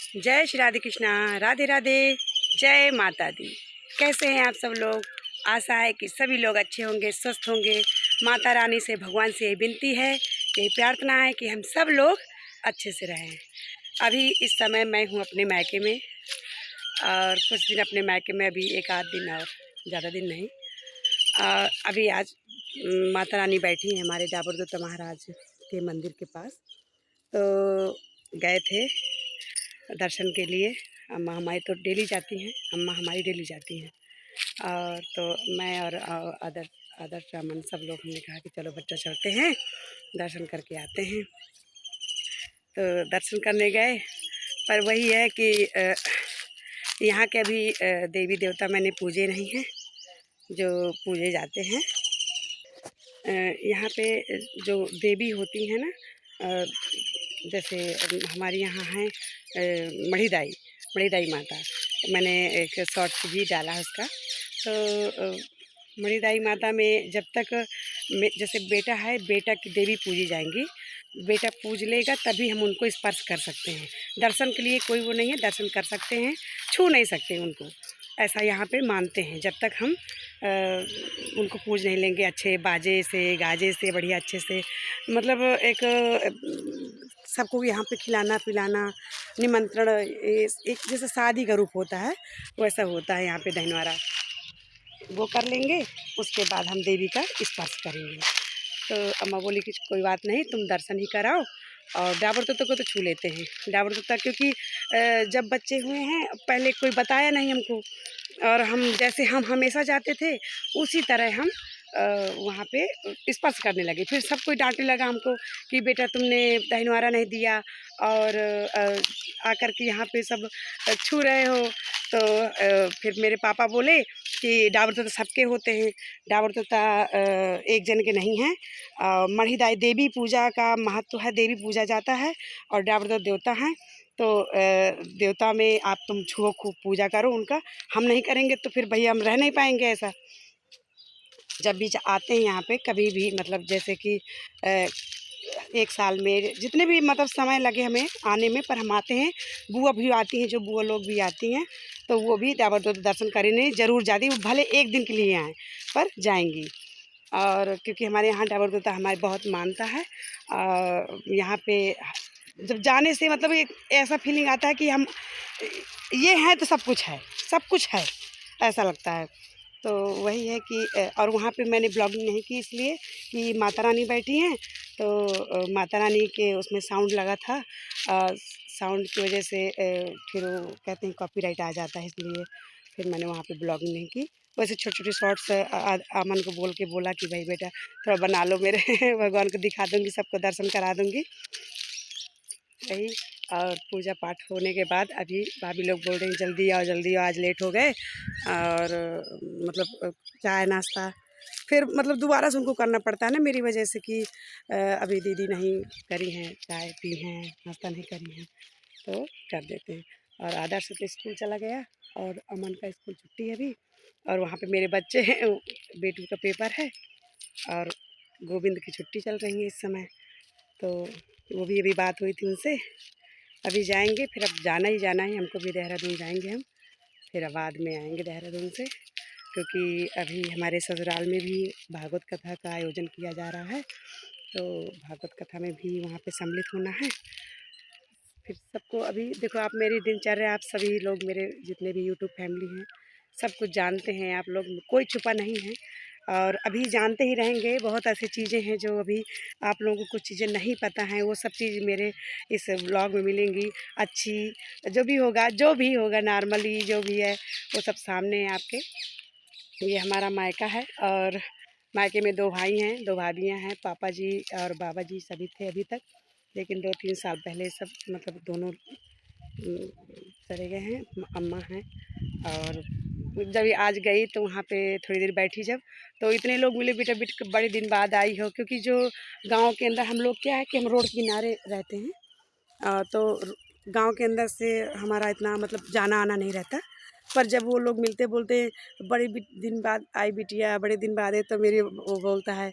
जय श्री राधे कृष्णा। राधे राधे। जय माता दी। कैसे हैं आप सब लोग? आशा है कि सभी लोग अच्छे होंगे, स्वस्थ होंगे। माता रानी से, भगवान से यही विनती है, यही प्रार्थना है कि हम सब लोग अच्छे से रहें। अभी इस समय मैं हूँ अपने मायके में, और कुछ दिन अपने मायके में, अभी एक आध दिन और ज़्यादा दिन नहीं। अभी आज माता रानी बैठी हैं हमारे डाबर दत्ता महाराज के मंदिर के पास, तो गए थे दर्शन के लिए। अम्मा हमारी तो डेली जाती हैं, अम्मा हमारी डेली जाती हैं। और तो मैं और अदर रामन सब लोग हमने कहा कि चलो बच्चा चलते हैं, दर्शन करके आते हैं। तो दर्शन करने गए, पर वही है कि यहाँ के अभी देवी देवता मैंने पूजे नहीं हैं जो पूजे जाते हैं। यहाँ पे जो देवी होती हैं ना, जैसे हमारे यहाँ है मणिदाई माता। मैंने एक शॉर्ट्स भी डाला है उसका। तो मणिदाई माता में जब तक जैसे बेटा है, बेटा की देवी पूजी जाएंगी। बेटा पूज लेगा तभी हम उनको स्पर्श कर सकते हैं। दर्शन के लिए कोई वो नहीं है, दर्शन कर सकते हैं, छू नहीं सकते उनको। ऐसा यहाँ पे मानते हैं। जब तक हम उनको पूज नहीं लेंगे अच्छे बाजे से, गाजे से, बढ़िया अच्छे से, मतलब एक सबको यहाँ पे खिलाना पिलाना, निमंत्रण, एक जैसे शादी का रूप होता है वैसा होता है यहाँ पे दहनवारा। वो कर लेंगे, उसके बाद हम देवी का स्पर्श करेंगे। तो अम्मा बोली कि कोई बात नहीं, तुम दर्शन ही कराओ। और डाबर तोता को तो छू लेते हैं, डाबर तोता, क्योंकि जब बच्चे हुए हैं पहले कोई बताया नहीं हमको, और हम जैसे हम हमेशा जाते थे उसी तरह हम वहाँ पे स्पर्श करने लगे। फिर सब कोई डांटने लगा हमको कि बेटा तुमने दहनवारा नहीं दिया और आकर के यहाँ पे सब छू रहे हो। तो फिर मेरे पापा बोले कि डाबर तोता सबके होते हैं, डाबर तोता एक जन के नहीं हैं। मणिदाई देवी पूजा का महत्व है, देवी पूजा जाता है और डाबर तोता देवता हैं। तो देवता में आप तुम छुओ, खूब पूजा करो उनका। हम नहीं करेंगे तो फिर भैया हम रह नहीं पाएंगे ऐसा। जब भी आते हैं यहाँ पे कभी भी, मतलब जैसे कि एक साल में जितने भी मतलब समय लगे हमें आने में, पर हम आते हैं। बुआ भी आती हैं, जो बुआ लोग भी आती हैं, तो वो भी डाबर तोता दर्शन करने ज़रूर जाती, वो भले एक दिन के लिए आएँ पर जाएंगी। और क्योंकि हमारे यहाँ डाबर तोता हमारे बहुत मानता है। यहाँ पे जब जाने से मतलब एक ऐसा फीलिंग आता है कि हम ये हैं तो सब कुछ है, सब कुछ है, ऐसा लगता है। तो वही है कि और वहाँ पे मैंने ब्लॉगिंग नहीं की इसलिए कि माता रानी बैठी हैं। तो माता रानी के उसमें साउंड लगा था, साउंड की वजह से फिर वो कहते हैं कॉपीराइट आ जाता है, इसलिए फिर मैंने वहाँ पे ब्लॉगिंग नहीं की। वैसे छोटे छोटे शॉर्ट्स अमन को बोल के बोला कि भाई बेटा थोड़ा बना लो मेरे भगवान को दिखा दूँगी, सबको दर्शन करा दूँगी वही। और पूजा पाठ होने के बाद अभी भाभी लोग बोल रहे हैं जल्दी आओ जल्दी आओ, आज लेट हो गए। और मतलब चाय नाश्ता फिर मतलब दोबारा से उनको करना पड़ता है ना मेरी वजह से, कि अभी दीदी नहीं करी हैं, चाय पी हैं, नाश्ता नहीं करी हैं, तो कर देते हैं। और आदर्श तो स्कूल चला गया और अमन का स्कूल छुट्टी है अभी। और वहाँ पे मेरे बच्चे हैं, बेटू का पेपर है और गोविंद की छुट्टी चल रही है इस समय। तो वो भी अभी बात हुई थी उनसे, अभी जाएंगे, फिर अब जाना ही जाना है हमको भी, देहरादून जाएंगे हम, फिर बाद में आएंगे देहरादून से। क्योंकि अभी हमारे ससुराल में भी भागवत कथा का आयोजन किया जा रहा है, तो भागवत कथा में भी वहाँ पे सम्मिलित होना है। फिर सबको अभी देखो, आप मेरी दिनचर्या, आप सभी लोग मेरे जितने भी यूट्यूब फैमिली हैं सब कुछ जानते हैं आप लोग, कोई छुपा नहीं है। और अभी जानते ही रहेंगे, बहुत ऐसी चीज़ें हैं जो अभी आप लोगों को कुछ चीज़ें नहीं पता हैं, वो सब चीज़ मेरे इस ब्लॉग में मिलेंगी। अच्छी जो भी होगा नॉर्मली जो भी है वो सब सामने है आपके। ये हमारा मायका है, और मायके में 2 भाई हैं, 2 भाभियाँ हैं। पापा जी और बाबा जी सभी थे अभी तक, लेकिन 2-3 साल पहले सब मतलब दोनों चले गए हैं। अम्मा हैं। और जब आज गई तो वहाँ पे थोड़ी देर बैठी जब, तो इतने लोग मिले, बेटा बेटा बड़े दिन बाद आई हो। क्योंकि जो गांव के अंदर हम लोग क्या है कि हम रोड किनारे रहते हैं, तो गांव के अंदर से हमारा इतना मतलब जाना आना नहीं रहता। पर जब वो लोग मिलते बोलते हैं बड़े दिन बाद आई बिटिया, बड़े दिन बाद है, तो मेरे वो बोलता है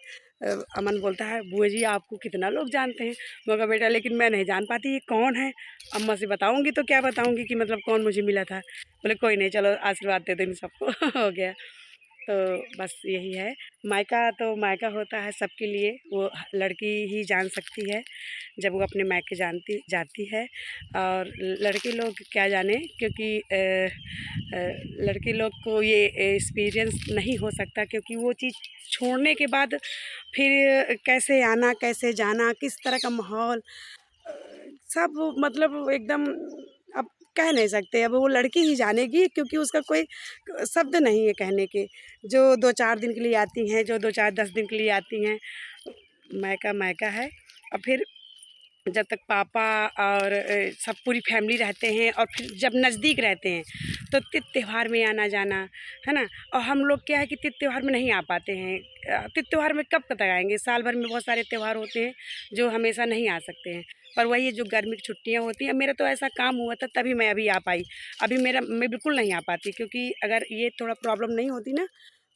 अमन बोलता है बुआ जी आपको कितना लोग जानते हैं। मैं कहा बेटा लेकिन मैं नहीं जान पाती ये कौन है, अम्मा से बताऊंगी तो क्या बताऊंगी कि मतलब कौन मुझे मिला था। बोले कोई नहीं चलो आशीर्वाद दे दो इन सबको हो गया। तो बस यही है। मायका तो मायका होता है सबके लिए, वो लड़की ही जान सकती है जब वो अपने मायके जानती जाती है। और लड़के लोग क्या जाने, क्योंकि लड़के लोग को ये एक्सपीरियंस नहीं हो सकता, क्योंकि वो चीज़ छोड़ने के बाद फिर कैसे आना कैसे जाना किस तरह का माहौल, सब मतलब एकदम अब कह नहीं सकते। अब वो लड़की ही जानेगी, क्योंकि उसका कोई शब्द नहीं है कहने के। जो 2-4 दिन के लिए आती हैं, जो 2-4 10 दिन के लिए आती हैं, मायका मायका है। और फिर जब तक पापा और सब पूरी फैमिली रहते हैं, और फिर जब नज़दीक रहते हैं तो तीज त्यौहार में आना जाना है ना। और हम लोग क्या है कि तीज त्यौहार में नहीं आ पाते हैं। तीज त्यौहार में कब तक आएंगे, साल भर में बहुत सारे त्यौहार होते हैं जो हमेशा नहीं आ सकते हैं। पर वही जो गर्मी की छुट्टियां होती हैं, मेरा तो ऐसा काम हुआ था तभी मैं अभी आ पाई। अभी मैं बिल्कुल नहीं आ पाती, क्योंकि अगर ये थोड़ा प्रॉब्लम नहीं होती ना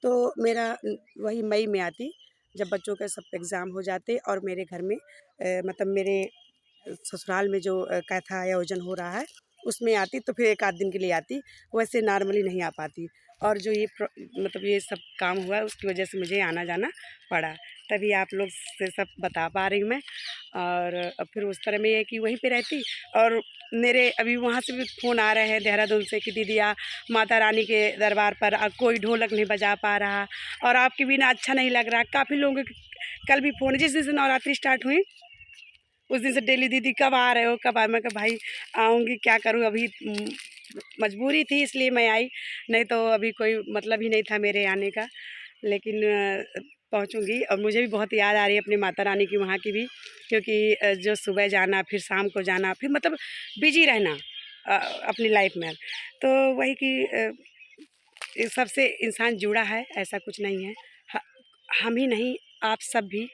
तो मेरा वही मई में आती, जब बच्चों के सब एग्ज़ाम हो जाते और मेरे घर में मतलब मेरे ससुराल में जो कैथा आयोजन हो रहा है उसमें आती, तो फिर 1 आध दिन के लिए आती। वैसे नॉर्मली नहीं आ पाती। और जो ये मतलब ये सब काम हुआ है उसकी वजह से मुझे आना जाना पड़ा, तभी आप लोग से सब बता पा रही हूँ मैं। और अब फिर उस तरह में ये है कि वहीं पे रहती। और मेरे अभी वहाँ से भी फ़ोन आ रहे हैं देहरादून से कि दीदी माता रानी के दरबार पर कोई ढोलक नहीं बजा पा रहा और आपके बिना अच्छा नहीं लग रहा। काफ़ी लोगों के कल भी फ़ोन, जिस दिन से नवरात्रि स्टार्ट हुई उस दिन से डेली दीदी कब आ रहे हो कब आ। मैं कहा भाई आऊँगी, क्या करूँ अभी मजबूरी थी इसलिए मैं आई, नहीं तो अभी कोई मतलब ही नहीं था मेरे आने का। लेकिन पहुँचूँगी। और मुझे भी बहुत याद आ रही है अपनी माता रानी की वहाँ की भी, क्योंकि जो सुबह जाना फिर शाम को जाना फिर मतलब बिजी रहना अपनी लाइफ में। तो वही कि इस सबसे इंसान जुड़ा है, ऐसा कुछ नहीं है। ह हम ही नहीं, आप सब भी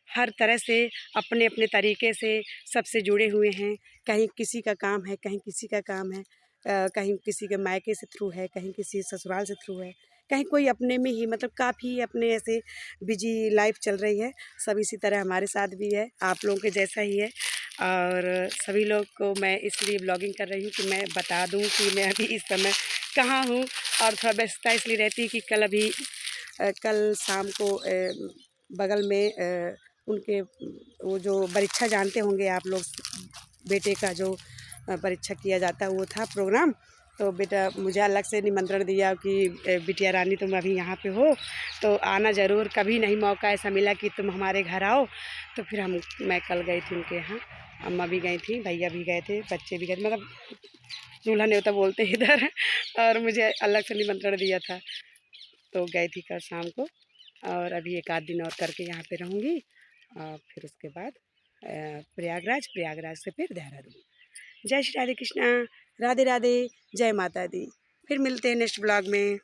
हर तरह से अपने अपने तरीके से सबसे जुड़े हुए हैं। कहीं किसी का काम है, कहीं किसी का काम है, कहीं किसी के मायके से थ्रू है, कहीं किसी ससुराल से थ्रू है, कहीं कोई अपने में ही मतलब काफ़ी अपने ऐसे बिजी लाइफ चल रही है। सब इसी तरह हमारे साथ भी है, आप लोगों के जैसा ही है। और सभी लोग को मैं इसलिए ब्लॉगिंग कर रही हूँ कि मैं बता दूँ कि मैं अभी इस समय कहाँ हूँ। और थोड़ा व्यस्तता इसलिए रहती है कि कल शाम को बगल में उनके वो जो परीक्षा जानते होंगे आप लोग, बेटे का जो परीक्षा किया जाता है वो था प्रोग्राम। तो बेटा मुझे अलग से निमंत्रण दिया कि बिटिया रानी तुम अभी यहाँ पे हो तो आना ज़रूर, कभी नहीं मौका ऐसा मिला कि तुम हमारे घर आओ। तो फिर मैं कल गई थी उनके यहाँ, अम्मा भी गई थी, भैया भी गए थे, बच्चे भी गए थे, मतलब दूल्हा न्योता बोलते हैं इधर और मुझे अलग से निमंत्रण दिया था। तो गई थी कल शाम को। और अभी 1 आध दिन और करके यहाँ पे रहूँगी। और फिर उसके बाद प्रयागराज, प्रयागराज से फिर देहरादून। जय श्री राधे कृष्णा, राधे राधे, जय माता दी। फिर मिलते हैं नेक्स्ट ब्लॉग में।